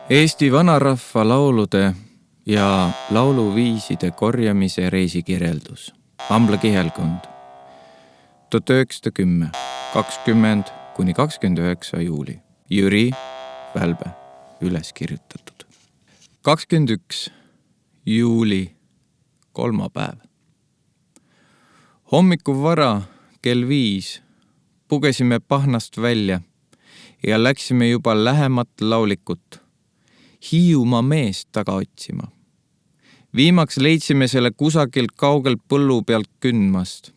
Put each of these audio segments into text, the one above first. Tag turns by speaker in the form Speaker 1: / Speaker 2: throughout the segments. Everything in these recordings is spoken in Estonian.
Speaker 1: Eesti vanarahva laulude ja lauluviiside korjamise reisikirjeldus. Ambla kihelkond 1910, 20–29 juuli. Jüri Välbe üles kirjutatud. 21 juuli, kolmapäev. Hommiku vara kell 5 pugesime pahnast välja ja läksime juba lähemat laulikut, Hiiumaa meest taga otsima. Viimaks leidsime selle kusagilt kaugelt põllu pealt kündmast.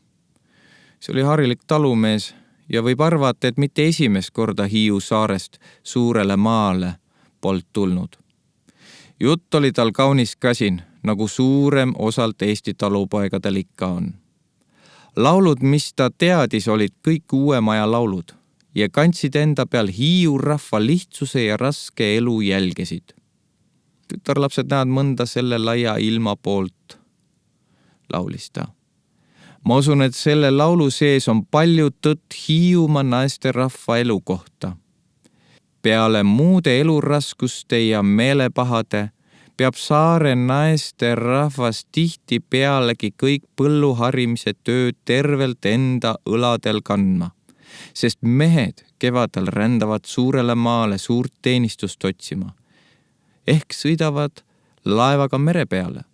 Speaker 1: See oli harilik talumees ja võib arvata, et mitte esimest korda Hiiu saarest suurele maale polnud tulnud. Jutt oli tal kaunis käsin, nagu suurem osalt Eesti talupoegadel ikka on. Laulud, mis ta teadis, olid kõik Uuemaja laulud ja kandsid enda peal Hiiu rahva lihtsuse ja raske elu jälgesid. Tütarlapsed näevad mõnda selle laia ilma poolt, laulis ta. Ma usun, et selle laulu sees on palju tõtt Hiiumaa naiste rahva elu kohta. Peale muude eluraskuste ja meelepahade peab saare naiste rahvas tihti pealegi kõik põlluharimise tööd tervelt enda õladel kandma, sest mehed kevadel rändavad suurele maale suurt teenistust otsima. Ehk sõidavad laevaga mere peale.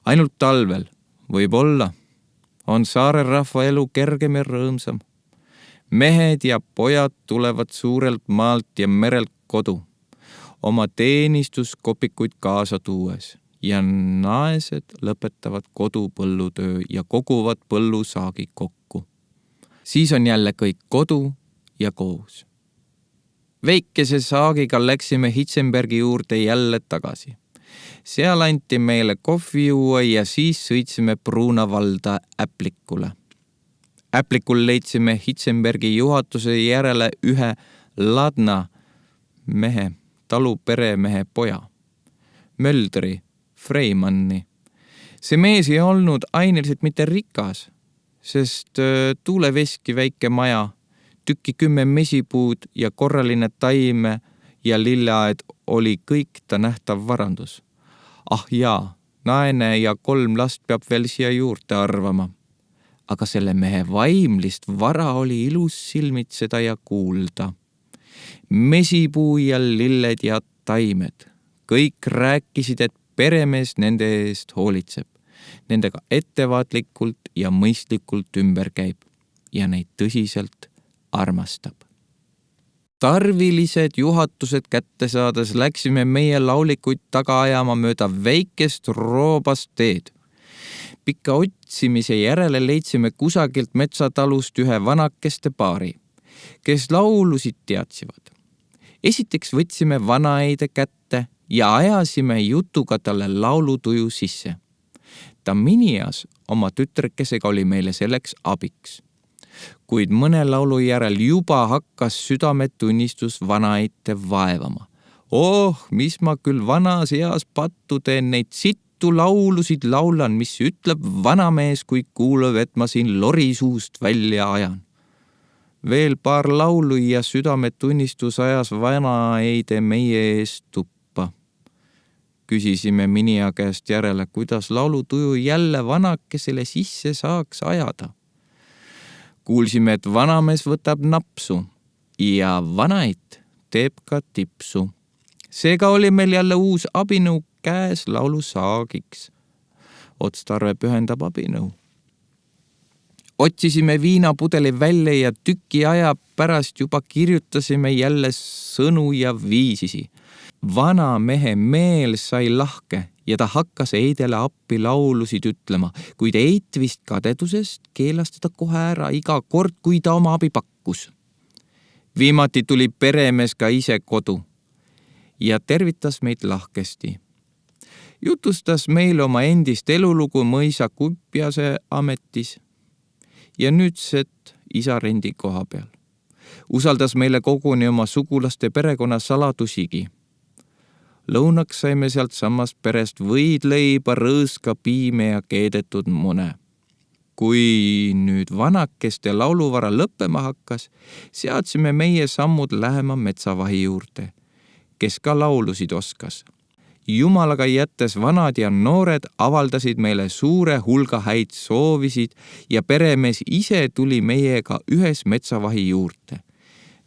Speaker 1: Ainult talvel, võib-olla, on saare rahva elu kergem ja rõõmsam. Mehed ja pojad tulevad suurelt maalt ja merelt kodu, oma teenistuskopikuid kaasa tuues ja naesed lõpetavad kodupõllutöö ja koguvad põllusaagi kokku. Siis on jälle kõik kodu ja koos. Väikese saagiga läksime Hitzenbergi juurde jälle tagasi. Seal anti meile kohvi juua ja siis sõitsime Pruuna valda Äplikule. Äplikul leidsime Hitzenbergi juhatuse järele ühe Ladna mehe, taluperemehe poja, Möldri Freimanni. See mees ei olnud ainiliselt mitte rikas, sest tuuleveski väike maja, tükki 10 mesipuud ja korraline taime ja lilleaed oli kõik ta nähtav varandus. Ah jaa, naine ja 3 last peab veel siia juurde arvama. Aga selle mehe vaimlist vara oli ilus silmitseda ja kuulda. Mesipuu ja lilled ja taimed. Kõik rääkisid, et peremees nende eest hoolitseb, nendega ettevaatlikult ja mõistlikult ümber käib ja neid tõsiselt armastab. Tarvilised juhatused kätte saades läksime meie laulikuid taga ajama mööda väikest roobast teed. Pika otsimise järele leidsime kusagilt metsatalust ühe vanakeste paari, kes laulusid teadsivad. Esiteks võtsime vanaeide kätte ja ajasime jutuga talle laulutuju sisse. Ta minias oma tütrekesega oli meile selleks abiks. Kuid mõne laulu järel juba hakkas südametunnistus vanaeite vaevama. Oh, mis ma küll vanas eas pattu teen, neid sittu laulusid laulan, mis ütleb vanamees, kui kuuleb, et ma siin lori suust välja ajan. Veel paar laulu ja südametunnistus ajas vanaeide meie eest tuppa. Küsisime minia käest järele, kuidas laulutuju jälle vanakesele sisse saaks ajada. Kuulsime, et vanamees võtab napsu ja vanait teeb ka tipsu. Seega oli meil jälle uus abinõu käes laulu saagiks. Otstarve pühendab abinõu. Otsisime viinapudeli välja ja tüki aja pärast juba kirjutasime jälle sõnu ja viisisi. Vana mehe meel sai lahke ja ta hakkas Eidele appi laulusid ütlema, kuid Eit vist kadedusest keelas teda kohe ära iga kord, kui ta oma abi pakkus. Viimati tuli peremees ka ise kodu ja tervitas meid lahkesti. Jutustas meile oma endist elulugu mõisa Kupjase ametis ja nüüdset isa rendi koha peal. Usaldas meile koguni oma sugulaste perekonna saladusigi. Lõunaks saime sealt samast perest võidleiba, rõõska, piime ja keedetud mune. Kui nüüd vanakeste lauluvara lõppema hakkas, seadsime meie sammud lähema metsavahi juurde, kes ka laulusid oskas. Jumalaga jättes vanad ja noored avaldasid meile suure hulga häid soovisid ja peremees ise tuli meiega ühes metsavahi juurde.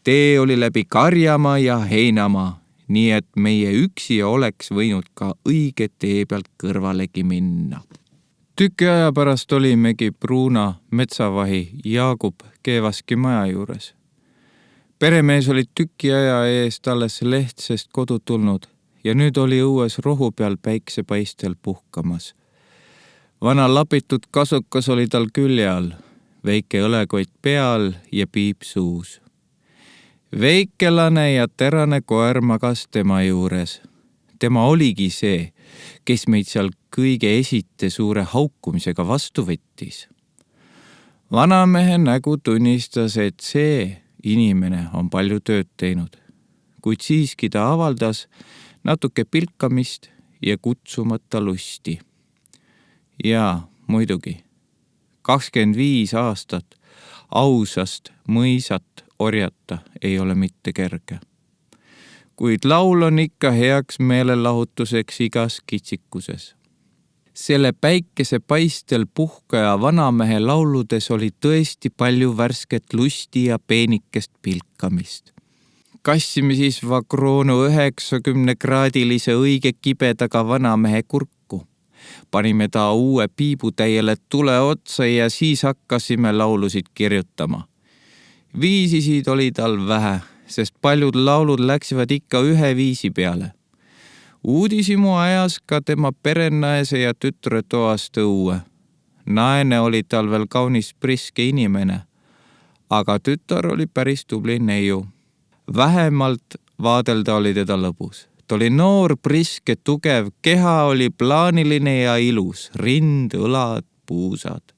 Speaker 1: Tee oli läbi Karjamaa ja Heinamaa, nii et meie üksi oleks võinud ka õige tee pealt kõrvalegi minna. Tüki aja pärast olimegi Pruuna metsavahi Jaagup Keevaski maja juures. Peremees oli tüki aja eest alles Lehtsest kodu tulnud ja nüüd oli õues rohu peal päiksepaistel puhkamas. Vana lapitud kasukas oli tal külje all, väike õlekott peal ja piip suus. Väikelane ja terane koer magas tema juures. Tema oligi see, kes meid seal kõige esite suure haukumisega vastu võttis. Vanamehe nägu tunnistas, et see inimene on palju tööd teinud, kuid siiski ta avaldas natuke pilkamist ja kutsumata lusti. Ja muidugi, 25 aastat ausast mõisat orjata ei ole mitte kerge. Kuid laul on ikka heaks meelelahutuseks igas kitsikuses. Selle päikese paistel puhkaja vanamehe lauludes oli tõesti palju värsket lusti ja peenikest pilkamist. Kassime siis Vakroonu 90-kraadilise õige kibedaga vanamehe kurku. Panime ta uue piibutäiele tule otsa ja siis hakkasime laulusid kirjutama. Viisisid oli tal vähe, sest paljud laulud läksivad ikka ühe viisi peale. Uudisimu ajas ka tema perenaise ja tütre toast õue. Naine oli tal veel kaunis priske inimene, aga tütar oli päris tubli neiu. Vähemalt vaadelda oli teda lõbus. Ta oli noor, priske, tugev, keha oli plaaniline ja ilus, rind, õlad, puusad.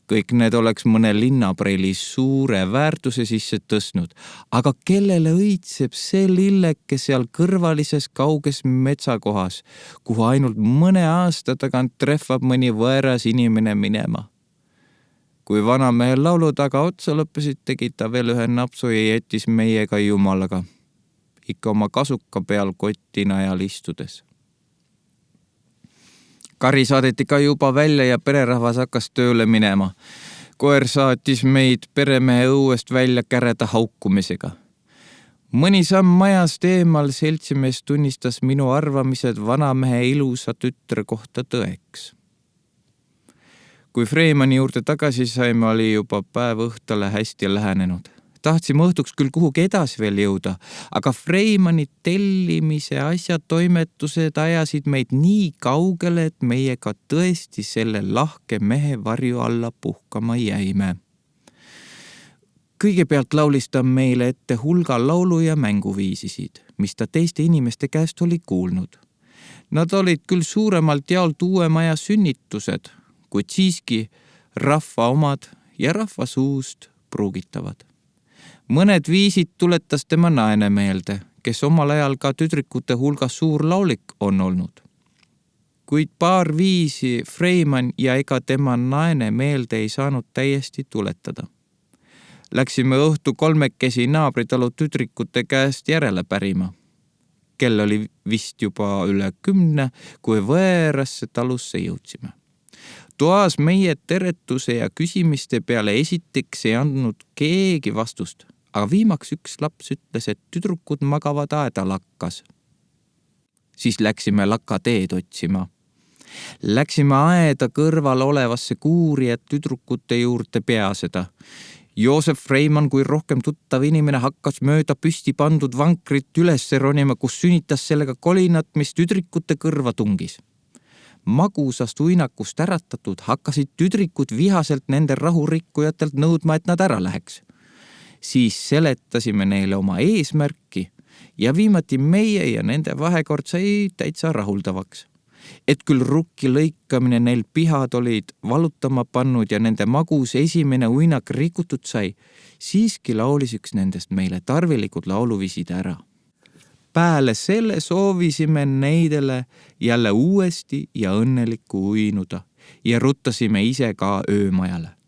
Speaker 1: Kõik need oleks mõne linnapreili suure väärtuse sisse tõstnud, aga kellele õitseb see lilleke seal kõrvalises kauges metsakohas, kuhu ainult mõne aasta tagant trehvab mõni võeras inimene minema. Kui vanamehe laulu taga otsa lõppesid, tegi ta veel ühe napsu ja jättis meiega Jumalaga, ikka oma kasuka peal kottinajal istudes. Kari saadeti ka juba välja ja pererahvas hakkas tööle minema. Koer saatis meid peremehe õuest välja käreda haukumisega. Mõni samm majast eemal seltsimees tunnistas minu arvamised vanamehe ilusa tütre kohta tõeks. Kui Freimani juurde tagasi saime, oli juba päev õhtule hästi lähenenud. Tahtsime õhtuks küll kuhugi edasi veel jõuda, aga Freimani tellimise asjatoimetused ajasid meid nii kaugele, et meie ka tõesti selle lahke mehe varju alla puhkama jäime. Kõigepealt laulis ta meile ette hulga laulu- ja mänguviisisid, mis ta teiste inimeste käest oli kuulnud. Nad olid küll suuremalt jaolt uue maja sünnitused, kuid siiski rahva omad ja rahva suust pruugitavad. Mõned viisid tuletas tema naine meelde, kes omal ajal ka tüdrikute hulgas suur laulik on olnud. Kuid paar viisi Freiman ja ega tema naine meelde ei saanud täiesti tuletada. Läksime õhtu kolmekesi naabritalu tüdrikute käest järele pärima. Kell oli vist juba üle 10, kui võõrasse talusse jõudsime. Toas meie teretuse ja küsimiste peale esiteks ei andnud keegi vastust, aga viimaks üks laps ütles, et tüdrukud magavad aeda lakkas. Siis läksime laka teed otsima. Läksime aeda kõrval olevasse kuuri, et tüdrukute juurde peaseda. Joosef Freiman kui rohkem tuttav inimene hakkas mööda püsti pandud vankrit üles ronima, kus sünnitas sellega kolinat, mis tüdrikute kõrva tungis. Magusast uinakust äratatud hakkasid tüdrikud vihaselt nende rahurikkujatelt nõudma, et nad ära läheks. Siis seletasime neile oma eesmärki ja viimati meie ja nende vahekord sai täitsa rahuldavaks. Et küll rukki lõikamine neil pihad olid valutama pannud ja nende magus esimene uinak rikutud sai, siiski laulis üks nendest meile tarvilikud lauluviisid ära. Pääle selle soovisime neidele jälle uuesti ja õnnelikku uinuda ja ruttasime ise ka öömajale.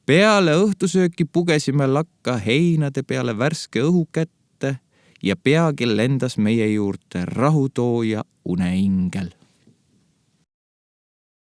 Speaker 1: Peale õhtusööki pugesime lakka heinade peale värske õhu kätte ja peagi lendas meie juurde rahutooja uneingel.